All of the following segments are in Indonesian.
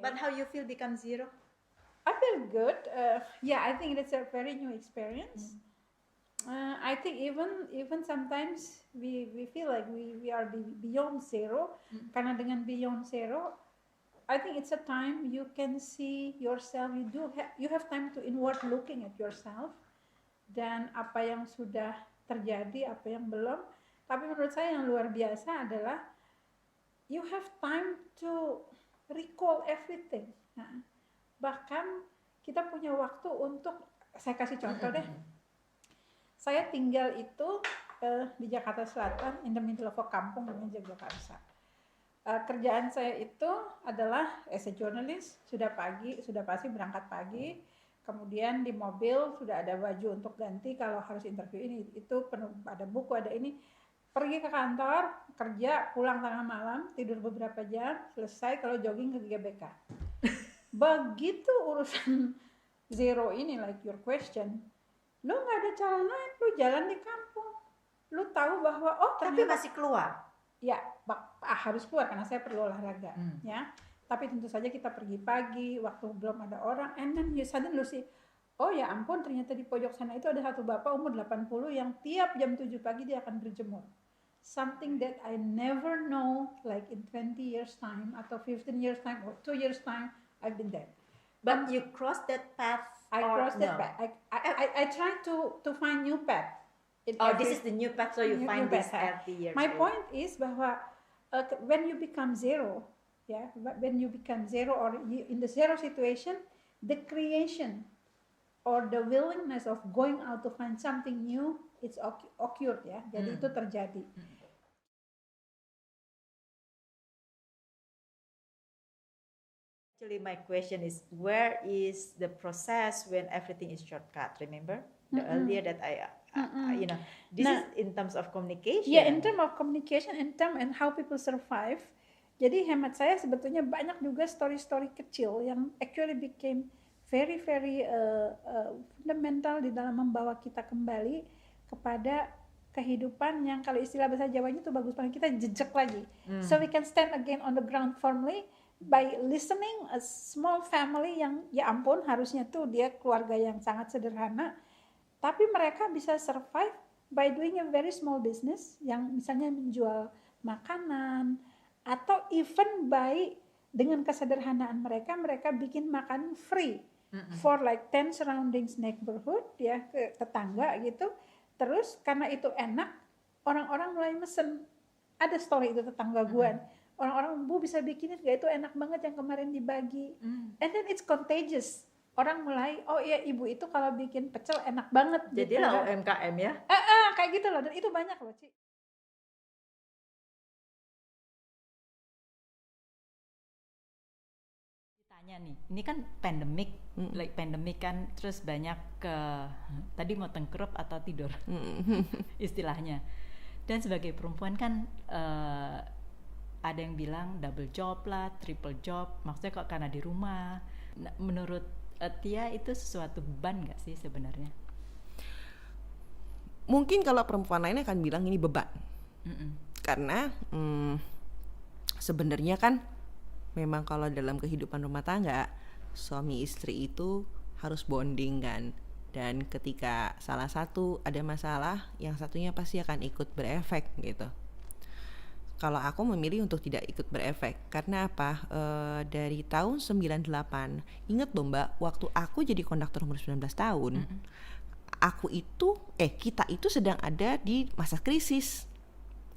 But how you feel become zero? I feel good. I think it's a very new experience. I think even sometimes we feel like we are beyond zero. Karena dengan beyond zero, I think it's a time you can see yourself. You have time to inward looking at yourself dan apa yang sudah terjadi, apa yang belum. Tapi menurut saya yang luar biasa adalah you have time to recall everything. Nah, bahkan kita punya waktu untuk, saya kasih contoh deh. Saya tinggal itu di Jakarta Selatan, in the middle of a kampung namanya Jagakarsa. Kerjaan saya itu adalah as a journalist, sudah pasti berangkat pagi, kemudian di mobil sudah ada baju untuk ganti kalau harus interview ini, itu penuh, ada buku, ada ini, pergi ke kantor, kerja, pulang tengah malam, tidur beberapa jam, selesai kalau jogging ke GBK. Begitu urusan zero ini, like your question, lu nggak ada cara lain, lu jalan di kampung, lu tahu bahwa tapi masih keluar. Ya, harus keluar karena saya perlu olahraga, ya. Tapi tentu saja kita pergi pagi, waktu belum ada orang, and then you suddenly see, oh ya ampun, ternyata di pojok sana itu ada satu bapak umur 80 yang tiap jam 7 pagi dia akan berjemur. Something that I never know, like in 20 years time atau 15 years time or 2 years time, I've been there. But you crossed that path? I crossed that path. I try to find new path. This is the new path, so you find this every year. My point is bahwa when you become zero, when you become zero or in the zero situation, the creation or the willingness of going out to find something new, it's occurred, ya. Jadi itu terjadi. Actually, my question is, where is the process when everything is shortcut? Remember the earlier that this is in terms of communication. Yeah, in terms of communication, and how people survive. Jadi hemat saya sebetulnya banyak juga story-story kecil yang actually became very fundamental di dalam membawa kita kembali kepada kehidupan yang kalau istilah bahasa Jawanya itu bagus banget, kita jejak lagi. So we can stand again on the ground firmly by listening a small family yang ya ampun harusnya tuh dia keluarga yang sangat sederhana, tapi mereka bisa survive by doing a very small business yang misalnya menjual makanan, atau even by dengan kesederhanaan mereka bikin makan free for like 10 surroundings neighborhood, ya, ke tetangga gitu. Terus karena itu enak, orang-orang mulai mesen. Ada story itu tetangga gue. Orang-orang, Bu bisa bikinin gak, itu enak banget yang kemarin dibagi. And then it's contagious. Orang mulai, oh iya ibu itu kalau bikin pecel enak banget. Jadi gitu, lah UMKM ya. Kayak gitu loh, dan itu banyak loh, Ci. Ditanya nih, ini kan pandemic kan, terus banyak tadi mau tengkurap atau tidur istilahnya. Dan sebagai perempuan kan ada yang bilang double job lah, triple job, maksudnya kok karena di rumah. Nah, menurut Tia itu sesuatu beban gak sih sebenarnya? Mungkin kalau perempuan lain akan bilang ini beban. Karena sebenarnya kan memang kalau dalam kehidupan rumah tangga, suami istri itu harus bonding kan. Dan ketika salah satu ada masalah, yang satunya pasti akan ikut berefek gitu. Kalau aku memilih untuk tidak ikut berefek, karena apa? Dari tahun 98, ingat dong Mbak, waktu aku jadi konduktor umur 19 tahun, kita itu sedang ada di masa krisis.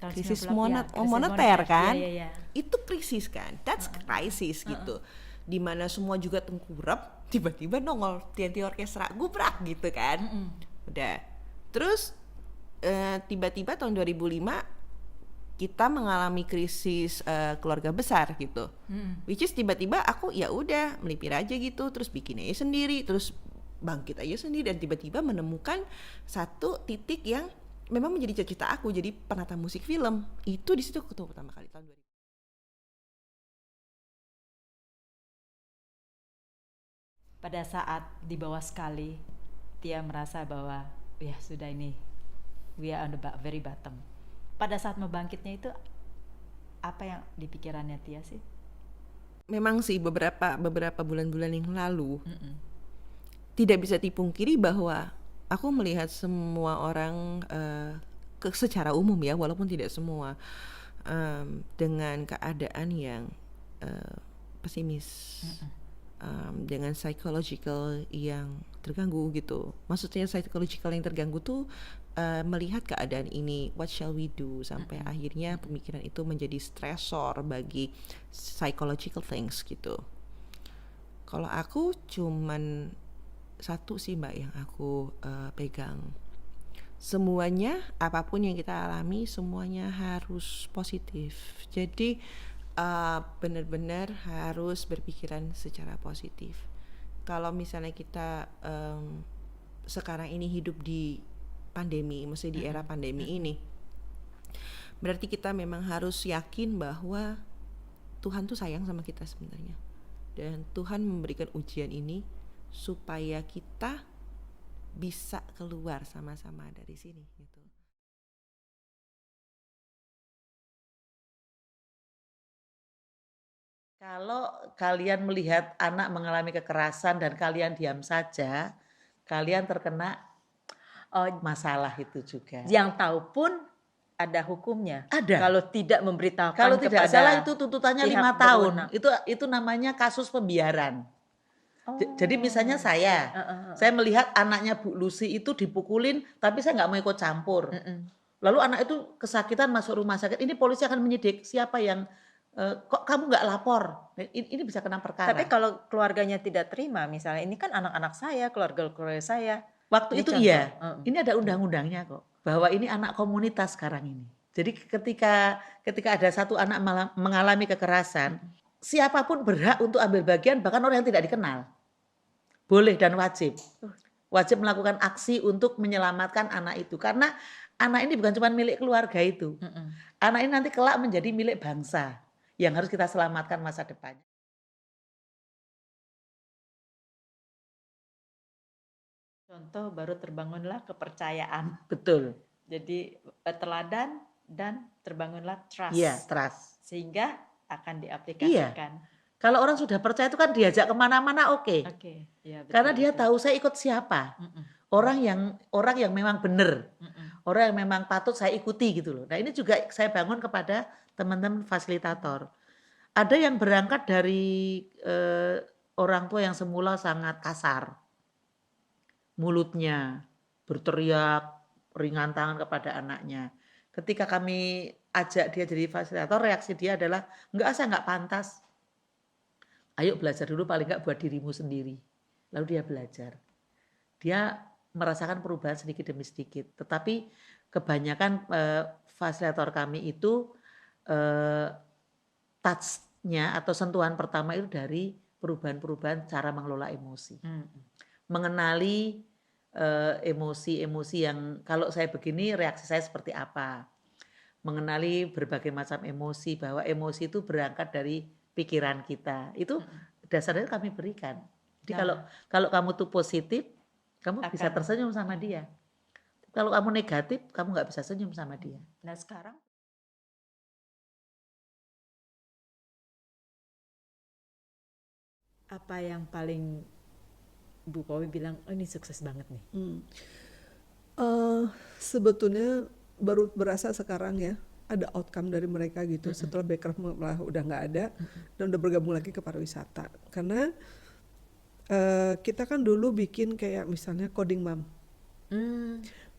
Krisis moneter kan? Ya. Itu krisis kan? That's crisis gitu. Dimana semua juga tengkurap, tiba-tiba nongol TNT Orkestra gubrak gitu kan. Udah. Terus tiba-tiba tahun 2005 kita mengalami krisis keluarga besar gitu. Which is tiba-tiba aku ya udah melipir aja gitu, terus bikin aja sendiri, terus bangkit aja sendiri, dan tiba-tiba menemukan satu titik yang memang menjadi cita-cita aku jadi penata musik film. Itu di situ ketemu pertama kali tahun 2000. Pada saat di bawah sekali, Tia merasa bahwa ya sudah ini, we are on the very bottom. Pada saat membangkitnya itu, apa yang di pikirannya Tia sih? Memang sih beberapa bulan-bulan yang lalu tidak bisa dipungkiri bahwa aku melihat semua orang secara umum ya, walaupun tidak semua, dengan keadaan yang pesimis, dengan psychological yang terganggu gitu. Maksudnya psychological yang terganggu tuh melihat keadaan ini, what shall we do, sampai akhirnya pemikiran itu menjadi stresor bagi psychological things gitu. Kalau aku cuman satu sih Mbak yang aku pegang, semuanya apapun yang kita alami semuanya harus positif. Jadi benar-benar harus berpikiran secara positif. Kalau misalnya kita sekarang ini hidup di pandemi, maksudnya di era pandemi ini, berarti kita memang harus yakin bahwa Tuhan tuh sayang sama kita sebenarnya, dan Tuhan memberikan ujian ini supaya kita bisa keluar sama-sama dari sini gitu. Kalau kalian melihat anak mengalami kekerasan dan kalian diam saja, kalian terkena masalah itu juga. Yang tahu pun ada hukumnya. Ada. Kalau tidak memberitahukan Kalau tidak kepada salah itu tuntutannya 5 pihak tahun. berwenang. Itu namanya kasus pembiaran. Jadi misalnya saya melihat anaknya Bu Lucy itu dipukulin, tapi saya nggak mau ikut campur. Lalu anak itu kesakitan masuk rumah sakit. Ini polisi akan menyidik siapa yang kok kamu nggak lapor. Ini bisa kena perkara. Tapi kalau keluarganya tidak terima, misalnya ini kan anak-anak saya, keluarga saya. Waktu Ini itu contoh. iya. Ini ada undang-undangnya kok. Bahwa ini anak komunitas sekarang ini. Jadi ketika ada satu anak mengalami kekerasan, siapapun berhak untuk ambil bagian, bahkan orang yang tidak dikenal. Boleh dan wajib. Wajib melakukan aksi untuk menyelamatkan anak itu. Karena anak ini bukan cuma milik keluarga itu. Anak ini nanti kelak menjadi milik bangsa yang harus kita selamatkan masa depannya. Contoh baru terbangunlah kepercayaan. Betul. Jadi teladan dan terbangunlah trust. Iya, trust. Sehingga akan diaplikasikan. Iya. Kalau orang sudah percaya itu kan diajak kemana-mana oke. Ya, betul, karena dia betul. tahu saya ikut siapa. Orang yang memang benar. Orang yang memang patut saya ikuti gitu loh. Nah ini juga saya bangun kepada teman-teman fasilitator. Ada yang berangkat dari orang tua yang semula sangat kasar. Mulutnya berteriak, ringan tangan kepada anaknya. Ketika kami ajak dia jadi fasilitator, reaksi dia adalah, enggak, saya enggak pantas. Ayo belajar dulu paling enggak buat dirimu sendiri. Lalu dia belajar. Dia merasakan perubahan sedikit demi sedikit. Tetapi kebanyakan fasilitator kami itu touch-nya atau sentuhan pertama itu dari perubahan-perubahan cara mengelola emosi. Mengenali emosi-emosi yang kalau saya begini reaksi saya seperti apa. Mengenali berbagai macam emosi, bahwa emosi itu berangkat dari pikiran kita. Itu dasarnya kami berikan. Jadi kalau kamu tuh positif, kamu bisa tersenyum sama dia. Kalau kamu negatif, kamu nggak bisa senyum sama dia. Nah sekarang apa yang paling Bu Powi bilang, oh ini sukses banget nih? Sebetulnya baru berasa sekarang ya, ada outcome dari mereka gitu. Setelah Backcraft malah udah nggak ada dan udah bergabung lagi ke pariwisata. Karena kita kan dulu bikin kayak misalnya Coding Mom.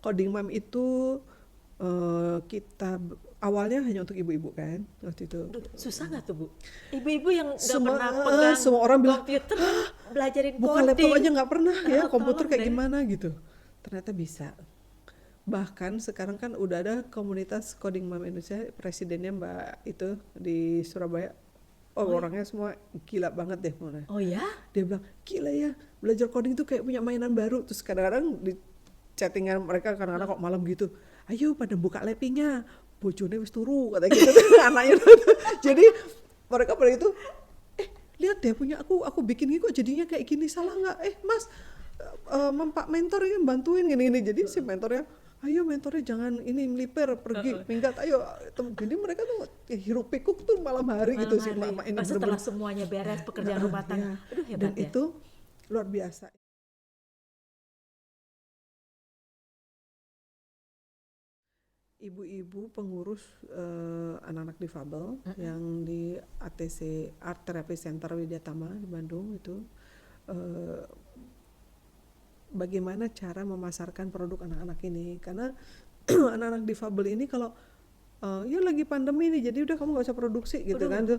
Coding Mom itu kita awalnya hanya untuk ibu-ibu kan waktu itu. Susah nggak tuh Bu? Ibu-ibu yang nggak pernah Semua pegang semua orang bilang komputer belajarin buka coding. laptop aja nggak pernah ya, komputer Tolong kayak deh. gimana gitu. Ternyata bisa. Bahkan sekarang kan udah ada komunitas Coding Mom Indonesia, presidennya Mbak itu di Surabaya. Orangnya semua gila banget deh. Oh ya? Dia bilang, gila ya, belajar coding itu kayak punya mainan baru. Terus kadang-kadang di chattingan mereka kadang-kadang kok malam gitu, ayo pada buka lappingnya, bojone wis turu kata gitu. Anaknya jadi mereka pada itu lihat deh punya aku bikin ini kok jadinya kayak gini, salah nggak? Mas, Pak mentor ini bantuin gini. Jadi si mentornya, ayo mentornya jangan ini melipir pergi minggat, ayo. Jadi mereka tuh hiruk pikuk tuh malam hari gitu sih mama ini. Setelah semuanya beres pekerjaan rumah tangga, aduh hebat. Dan itu luar biasa. Ibu-ibu pengurus anak-anak difabel yang di ATC Art Therapy Center Widyatama di Bandung itu, bagaimana cara memasarkan produk anak-anak ini, karena anak-anak difabel ini kalau ya lagi pandemi nih, jadi udah kamu nggak usah produksi gitu kan,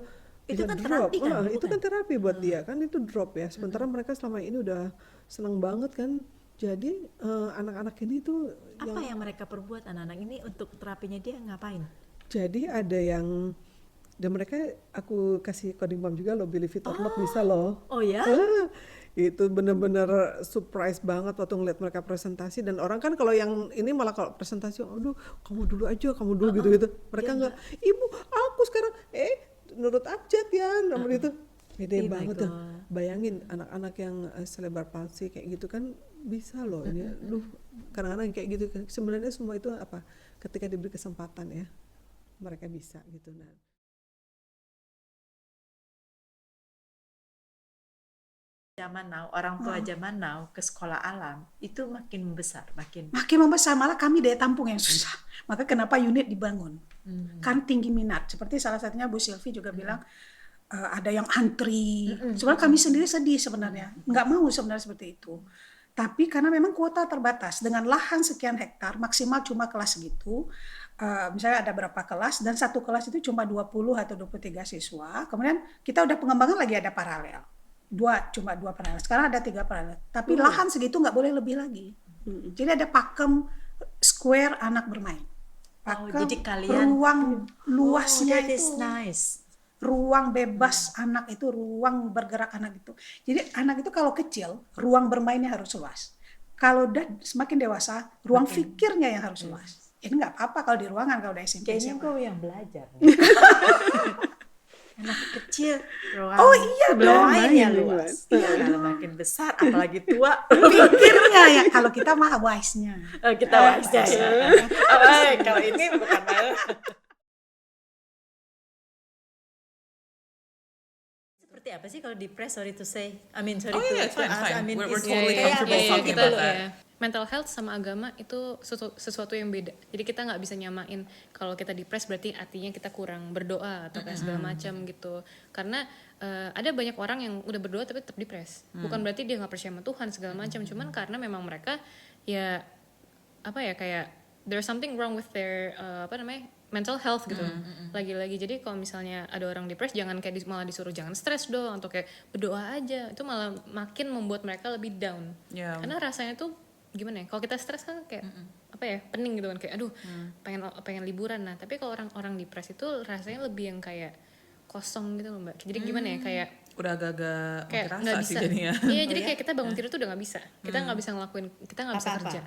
itu kan drop. terapi kan, Itu kan terapi buat dia kan, itu drop ya. Sementara mereka selama ini udah senang banget kan. Jadi anak-anak ini tuh apa yang mereka perbuat anak-anak ini untuk terapinya dia ngapain? Jadi ada yang, dan mereka aku kasih coding bomb juga loh, believe it or not bisa loh. Oh ya? Itu bener-bener surprise banget waktu ngeliat mereka presentasi. Dan orang kan kalau yang ini malah kalau presentasi, aduh kamu dulu aja, kamu dulu gitu-gitu. Mereka enggak, ibu aku sekarang nurut abjad ya, nomor itu. Beda banget tuh. Bayangin anak-anak yang cerebral palsy kayak gitu kan bisa loh ini. Kadang-kadang kayak gitu sebenarnya semua itu apa? Ketika diberi kesempatan ya, mereka bisa gitu. Nah, zaman now, orang tua zaman now ke sekolah alam itu makin membesar, makin membesar, malah kami daya tampung yang susah. Maka kenapa unit dibangun? Kan tinggi minat. Seperti salah satunya Bu Sylvie juga bilang ada yang antri. Sebenarnya kami sendiri sedih sebenarnya, nggak mau sebenarnya seperti itu. Tapi karena memang kuota terbatas, dengan lahan sekian hektar, maksimal cuma kelas segitu. Misalnya ada berapa kelas, dan satu kelas itu cuma 20 atau 23 siswa. Kemudian kita udah pengembangan lagi ada paralel. Cuma dua paralel. Sekarang ada 3 paralel. Tapi lahan segitu nggak boleh lebih lagi. Jadi ada pakem square anak bermain. Pakem jadi kalian ruang luasnya that is itu. nice. Ruang bebas anak itu, ruang bergerak anak itu. Jadi anak itu kalau kecil, ruang bermainnya harus luas. Kalau udah semakin dewasa, ruang pikirnya yang harus luas. Ini nggak apa-apa kalau di ruangan, kalau udah SMP. Kayaknya kau yang belajar. Anak kecil, ruang bermainnya luas. Iya, kalau makin besar, apalagi tua, pikirnya ya. Kalau kita mah wise-nya. kita wise ya. Kalau ini bukan seperti apa sih kalau di press, sorry to say, I mean sorry to it's fine. ask, I mean We're is- totally kayak- comfortable kayak talking gitu about loh. that. Mental health sama agama itu sesuatu yang beda. Jadi kita nggak bisa nyamain kalau kita depres berarti artinya kita kurang berdoa atau kayak segala macam gitu. Karena ada banyak orang yang udah berdoa tapi tetap depres. Bukan berarti dia nggak percaya sama Tuhan segala macam. Cuman karena memang mereka ya apa ya kayak there's something wrong with their mental health gitu. Lagi-lagi jadi kalau misalnya ada orang depres jangan kayak malah disuruh jangan stres dong atau kayak berdoa aja. Itu malah makin membuat mereka lebih down. Yeah. Karena rasanya tuh gimana ya, kalau kita stres kan kayak apa ya, pening gitu kan, kayak aduh pengen liburan. Nah tapi kalau orang depres itu rasanya lebih yang kayak kosong gitu loh Mbak. Jadi gimana ya, kayak Udah agak-agak kayak mati nggak rasa bisa sih jadinya. iya jadi kayak kita bangun tidur tuh udah nggak bisa, kita nggak bisa ngelakuin, kita nggak bisa Apa-apa. kerja.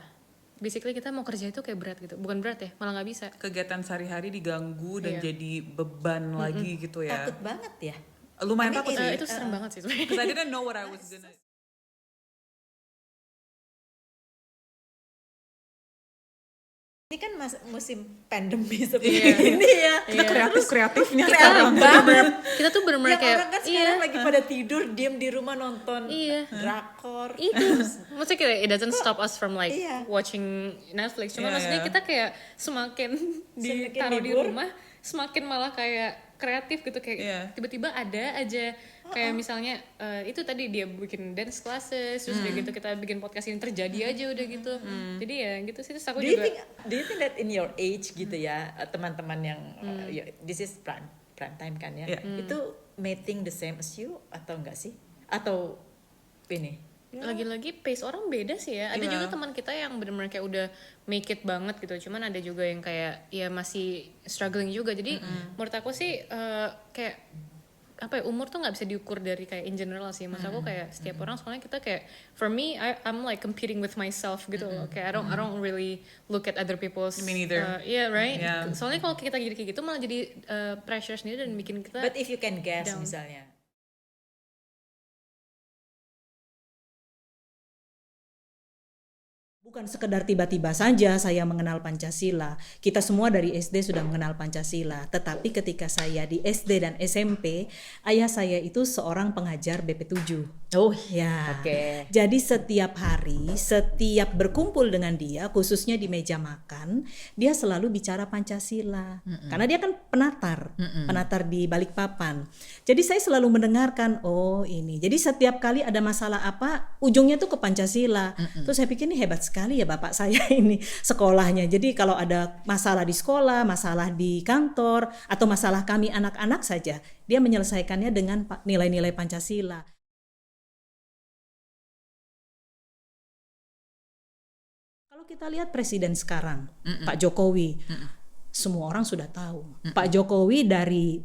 Basically kita mau kerja itu kayak berat gitu, bukan berat ya, malah nggak bisa. Kegiatan sehari-hari diganggu dan Iya. jadi beban lagi gitu ya. Takut banget ya. Lumayan takut sih. Itu serem banget sih sebenarnya. Because I didn't know what I was gonna. Ini kan musim pandemi seperti ini ya. Kreatifnya Kreatif banget. Kita tuh bener-bener Yang kayak orang kan sekarang lagi pada tidur, diam di rumah nonton Iya. drakor. itu maksudnya kayak it doesn't stop us from like Iya. watching Netflix. Cuma Iya, maksudnya iya. kita kayak semakin ditaruh di libur. rumah semakin malah kayak kreatif gitu, kayak Iya. tiba-tiba ada aja kayak misalnya itu tadi dia bikin dance classes, terus udah gitu kita bikin podcast ini terjadi aja udah gitu. Jadi ya gitu sih, terus aku Do you juga think that in your age gitu ya, teman-teman yang this is prime time kan ya, Yeah. itu may think the same as you atau enggak sih? Atau ini? lagi-lagi pace orang beda sih ya. Ada Iya. juga teman kita yang benar-benar kayak udah make it banget gitu. Cuman ada juga yang kayak ya masih struggling juga. Jadi menurut aku sih kayak apa ya, umur tuh nggak bisa diukur dari kayak in general sih. Maksud aku kayak setiap orang, soalnya kita kayak for me I'm like competing with myself gitu loh. Kayak I don't really look at other people's. Me neither. Yeah, right. Yeah. Soalnya kalau kita jadi kayak gitu malah jadi pressure sendiri dan bikin kita. But if you can guess down. misalnya, bukan sekedar tiba-tiba saja saya mengenal Pancasila. Kita semua dari SD sudah mengenal Pancasila. Tetapi ketika saya di SD dan SMP, ayah saya itu seorang pengajar BP7. oh Ya. Oke. Jadi setiap hari, setiap berkumpul dengan dia, khususnya di meja makan, dia selalu bicara Pancasila. Karena dia kan penatar di Balikpapan. Jadi saya selalu mendengarkan, oh ini. Jadi setiap kali ada masalah apa, ujungnya tuh ke Pancasila. Terus saya pikir ini hebat sekali ya bapak saya ini sekolahnya. Jadi kalau ada masalah di sekolah, masalah di kantor, atau masalah kami anak-anak saja, dia menyelesaikannya dengan nilai-nilai Pancasila. Kalau kita lihat presiden sekarang, Pak Jokowi, semua orang sudah tahu. Pak Jokowi dari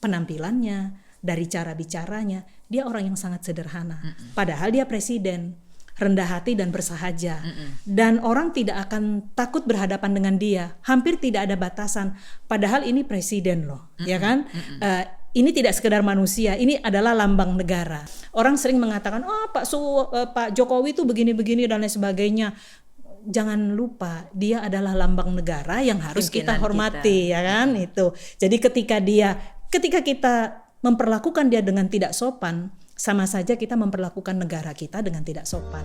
penampilannya, dari cara bicaranya, dia orang yang sangat sederhana. Padahal dia presiden, rendah hati dan bersahaja. Dan orang tidak akan takut berhadapan dengan dia. Hampir tidak ada batasan. Padahal ini presiden loh, ya kan? Ini tidak sekedar manusia, ini adalah lambang negara. Orang sering mengatakan, oh Pak Jokowi itu begini-begini dan lain sebagainya. Jangan lupa dia adalah lambang negara yang harus kita hormati, ya kan? Itu. Jadi ketika kita memperlakukan dia dengan tidak sopan, sama saja kita memperlakukan negara kita dengan tidak sopan.